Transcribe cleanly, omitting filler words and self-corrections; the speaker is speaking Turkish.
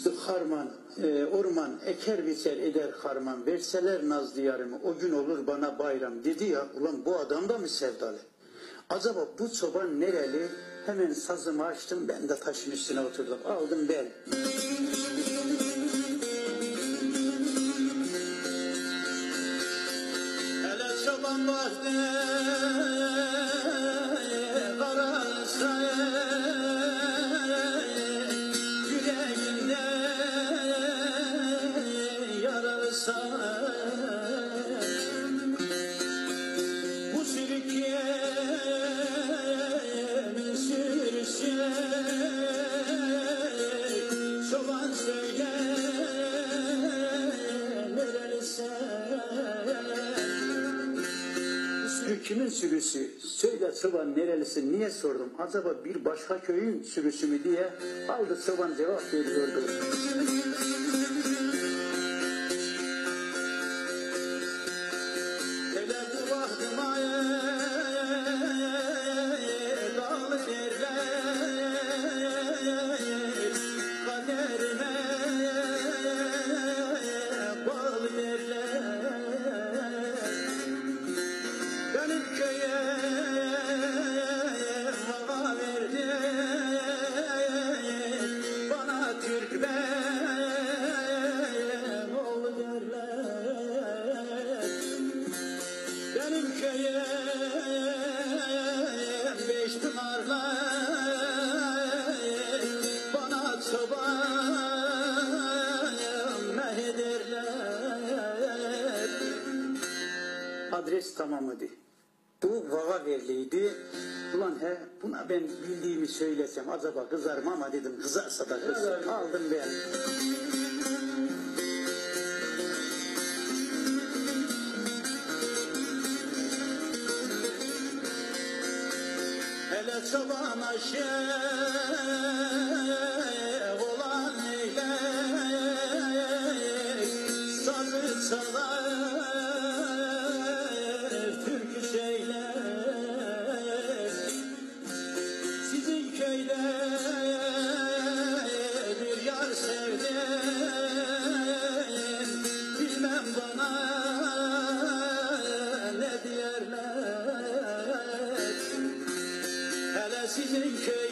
Fıstık harman, orman, eker biçer eder harman, verseler naz diyarımı, o gün olur bana bayram dedi ya, ulan bu adam da mı sevdalı? Acaba bu çoban nereli? Hemen sazımı açtım, ben de taşın üstüne oturdum, aldım ben. Hele çoban vardı, kararsa yüreğinde yararsa bu Türkiye'nin sürüsü çoban söylenirse kimin sürüsü? Söyle çoban nerelisin? Niye sordum? Acaba bir başka köyün sürüsü mü diye aldı çoban cevap veriyordu. Hele bu vaktıma dağlı yerler kaderime bağlı yerler. Benim köye hava verdi, bana Türkmen oğlu derler. Benim köye beş pınarlar, bana çoban mehederler. Adres tamamladı. Bu Vaga verliydi. Ulan he, buna ben bildiğimi söylesem acaba kızar mı, ama dedim kızarsa da kızsın. Aldım ben. Hele çoban aşık olan eyler, sazı çalar, türkü söyler. Sizin köyde bir yar sevdim, bilmem bana ne diyerler. Hele sizin köy